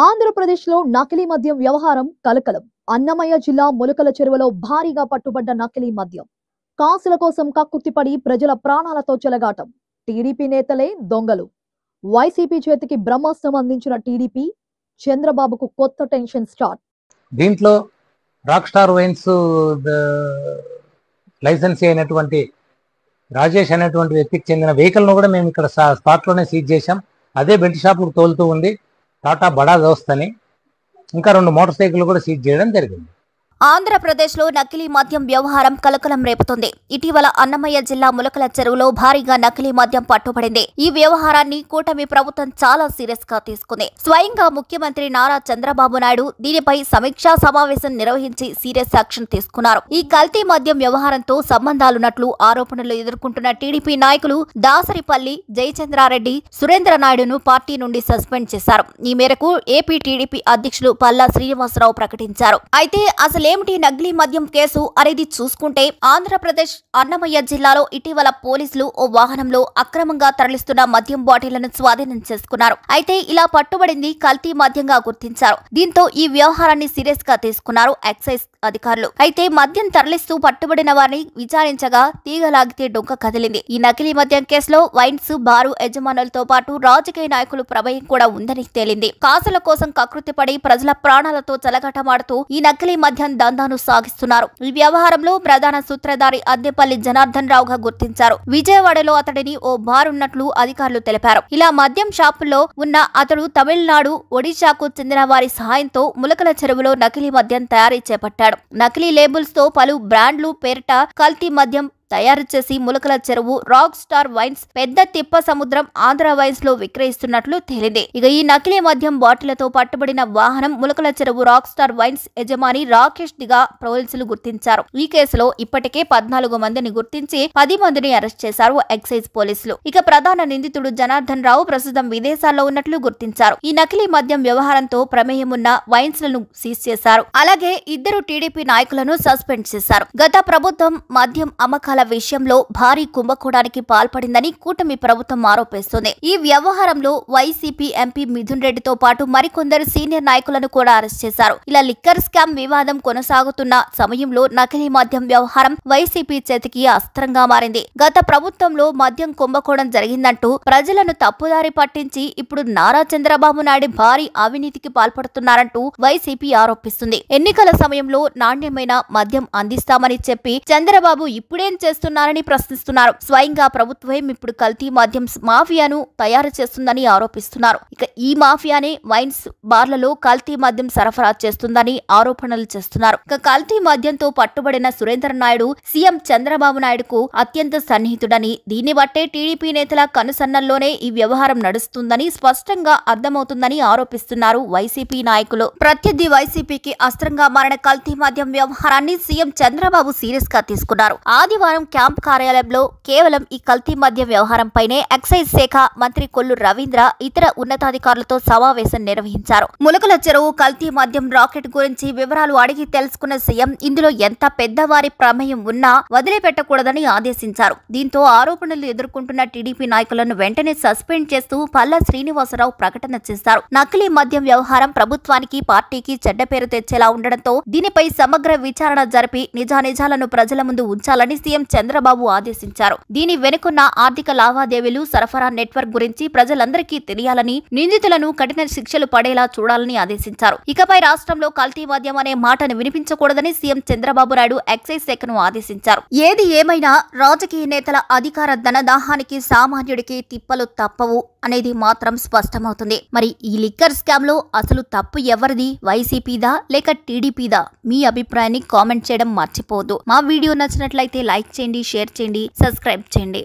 ఆంధ్రప్రదేశ్లో నకిలీ మద్యం వ్యవహారం కలకలం. అన్నమయ్య జిల్లా ములకల చెరువులో భారీగా పట్టుబడ్డ నకిలీ మద్యం. కాసుల కోసం కక్కుర్తిపడి ప్రజల ప్రాణాలతో చెలగాటం. టీడీపీ నేతలే దొంగలు. వైసీపీ చేతికి బ్రహ్మాస్త్రం అందించిన టీడీపీ, చంద్రబాబుకు కొత్త టెన్షన్ స్టార్ట్. దీంట్లో రాక్ స్టార్ వైన్స్ లైసెన్స్ అయినటువంటి రాజేష్ అనేటువంటి వ్యక్తికి చెందిన వెహికల్ ను కూడా మేము ఇక్కడ స్పాట్ లోనే సీజ్ చేశాం. అదే బెల్ట్ షాప్ తోలుతూ ఉంది టాటా బడా దోస్త్ అని. ఇంకా 2 మోటార్ సైకిల్ కూడా సీజ్ చేయడం జరిగింది. ఆంధ్రప్రదేశ్లో నకిలీ మద్యం వ్యవహారం కలకలం రేపుతోంది. ఇటీవల అన్నమయ్య జిల్లా ములకల చెరువులో భారీగా నకిలీ మద్యం పట్టుబడింది. ఈ వ్యవహారాన్ని కూటమి ప్రభుత్వం చాలా సీరియస్ గా తీసుకుంది. స్వయంగా ముఖ్యమంత్రి నారా చంద్రబాబు నాయుడు దీనిపై సమీక్షా సమావేశం నిర్వహించి సీరియస్ యాక్షన్ తీసుకున్నారు. ఈ కల్తీ మద్యం వ్యవహారంతో సంబంధాలున్నట్లు ఆరోపణలు ఎదుర్కొంటున్న టీడీపీ నాయకులు దాసరిపల్లి జయచంద్రారెడ్డి, సురేంద్రనాయుడును పార్టీ నుండి సస్పెండ్ చేశారు. ఈ మేరకు ఏపీ టీడీపీ అధ్యక్షులు పల్లా శ్రీనివాసరావు ప్రకటించారు. అయితే అసలేమిటి నకిలీ మద్యం కేసు అనేది చూసుకుంటే, ఆంధ్రప్రదేశ్ అన్నమయ్య జిల్లాలో ఇటీవల పోలీసులు ఓ వాహనంలో అక్రమంగా తరలిస్తున్న మద్యం బాటిళ్లను స్వాధీనం చేసుకున్నారు. అయితే ఇలా పట్టుబడింది కల్తీ మద్యంగా గుర్తించారు. దీంతో ఈ వ్యవహారాన్ని సీరియస్ గా తీసుకున్నారు ఎక్సైజ్ అధికారులు. అయితే మద్యం తరలిస్తూ పట్టుబడిన వారిని విచారించగా తీగలాగితే డొంక కదిలింది. ఈ నకిలీ మద్యం కేసులో వైన్స్ బారు యజమానులతో పాటు రాజకీయ నాయకులు ప్రమేయం కూడా ఉందని తేలింది. కాసుల కోసం కకృతిపడి ప్రజల ప్రాణాలతో చెలగాటమాడుతూ ఈ నకిలీ మద్యం దందాను సాగిస్తున్నారు. ఈ వ్యవహారంలో ప్రధాన సూత్రధారి అద్దెపల్లి జనార్దన్ రావుగా గుర్తించారు. విజయవాడలో అతడిని ఓ బార్ ఉన్నట్లు అధికారులు తెలిపారు. ఇలా మద్యం షాపుల్లో ఉన్న అతడు తమిళనాడు, ఒడిశాకు చెందిన వారి సహాయంతో ములకల చెరువులో నకిలీ మద్యం తయారీ చేపట్టాడు. నకిలీ లేబుల్స్ తో పలు బ్రాండ్లు పేరిట కల్తీ మద్యం తయారు చేసి ములకల చెరువు, రాక్ స్టార్ వైన్స్, పెద్ద తిప్ప సముద్రం, ఆంధ్ర వైన్స్ లో విక్రయిస్తున్నట్లు తేలింది. ఇక ఈ నకిలీ మద్యం బాటిళ్లతో పట్టుబడిన వాహనం ములకల చెరువు రాక్ స్టార్ వైన్స్ యజమాని రాకేష్ దిగా పోలీసులు గుర్తించారు. ఈ కేసులో ఇప్పటికే 14 మందిని గుర్తించి 10 మందిని అరెస్ట్ చేశారు ఎక్సైజ్ పోలీసులు. ఇక ప్రధాన నిందితుడు జనార్దన్ రావు ప్రస్తుతం విదేశాల్లో ఉన్నట్లు గుర్తించారు. ఈ నకిలీ మద్యం వ్యవహారంతో ప్రమేయం ఉన్న వైన్స్ లను సీజ్ చేశారు. అలాగే 2 టీడీపీ నాయకులను సస్పెండ్ చేశారు. గత ప్రభుత్వం మద్యం అమ్మకాల విషయంలో భారీ కుంభకోణానికి పాల్పడిందని కూటమి ప్రభుత్వం ఆరోపిస్తోంది. ఈ వ్యవహారంలో వైసీపీ ఎంపీ మిథున్ రెడ్డితో పాటు మరికొందరు సీనియర్ నాయకులను కూడా అరెస్ట్ చేశారు. ఇలా లిక్కర్ స్కామ్ వివాదం కొనసాగుతున్న సమయంలో నకిలీ మద్యం వ్యవహారం వైసీపీ చేతికి అస్త్రంగా మారింది. గత ప్రభుత్వంలో మద్యం కుంభకోణం జరిగిందంటూ ప్రజలను తప్పుదారి పట్టించి ఇప్పుడు నారా చంద్రబాబు నాయుడు భారీ అవినీతికి పాల్పడుతున్నారంటూ వైసీపీ ఆరోపిస్తుంది. ఎన్నికల సమయంలో నాణ్యమైన మద్యం అందిస్తామని చెప్పి చంద్రబాబు ఇప్పుడేం చేస్తున్నారని ప్రశ్నిస్తున్నారు. స్వయంగా ప్రభుత్వం ఇప్పుడు కల్తీ మద్యం మాఫియాను తయారు చేస్తుందని ఆరోపిస్తున్నారు. ఇక ఈ మాఫియానే వైన్స్ బార్లలో కల్తీ మద్యం సరఫరా చేస్తుందని ఆరోపణలు చేస్తున్నారు. ఇక కల్తీ మద్యంతో పట్టుబడిన సురేంద్రనాయుడు సీఎం చంద్రబాబు నాయుడుకు అత్యంత సన్నిహితుడని, దీన్ని బట్టే టీడీపీ నేతల కనుసన్నల్లోనే ఈ వ్యవహారం నడుస్తుందని స్పష్టంగా అర్థమవుతుందని ఆరోపిస్తున్నారు వైసీపీ నాయకులు. ప్రత్యర్థి వైసీపీకి అస్త్రంగా మారిన కల్తీ మద్యం వ్యవహారాన్ని సీఎం చంద్రబాబు సీరియస్ గా తీసుకున్నారు. ఆదివారం క్యాంప్ కార్యాలయంలో కేవలం ఈ కల్తీ మద్య వ్యవహారంపైనే ఎక్సైజ్ శాఖ మంత్రి కొల్లు రవీంద్ర ఇతర ఉన్నతాధికారులతో సమావేశం నిర్వహించారు. ములకల చెరువు కల్తీ మద్యం రాకెట్ గురించి వివరాలు అడిగి తెలుసుకున్న సీఎం ఇందులో ఎంత పెద్దవారి ప్రమేయం ఉన్నా వదిలిపెట్టకూడదని ఆదేశించారు. దీంతో ఆరోపణలు ఎదుర్కొంటున్న టీడీపీ నాయకులను వెంటనే సస్పెండ్ చేస్తూ పల్లా శ్రీనివాసరావు ప్రకటన చేశారు. నకిలీ మద్యం వ్యవహారం ప్రభుత్వానికి, పార్టీకి చెడ్డ పేరు తెచ్చేలా ఉండడంతో దీనిపై సమగ్ర విచారణ జరిపి నిజానిజాలను ప్రజల ముందు ఉంచాలని సీఎం చంద్రబాబు ఆదేశించారు. దీని వెనుకున్న ఆర్థిక లావాదేవీలు, సరఫరా నెట్వర్క్ గురించి ప్రజలందరికీ తెలియాలని, నిందితులను కఠిన శిక్షలు పడేలా చూడాలని ఆదేశించారు. ఇకపై రాష్ట్రంలో కల్తీ మద్యం అనే మాటను వినిపించకూడదని సీఎం చంద్రబాబు నాయుడు ఎక్సైజ్ శాఖను ఆదేశించారు. ఏది ఏమైనా రాజకీయ నేతల అధికార ధనదాహానికి సామాన్యుడికి తిప్పలు తప్పవు అనేది మాత్రం స్పష్టమవుతుంది. మరి ఈ లిక్కర్ స్కామ్ లో అసలు తప్పు ఎవరిది? వైసీపీదా లేక టీడీపీదా? మీ అభిప్రాయాన్ని కామెంట్ చేయడం మర్చిపోవద్దు. మా వీడియో నచ్చినట్లయితే లైక్ చేయండి, షేర్ చేయండి, సబ్స్క్రైబ్ చేయండి.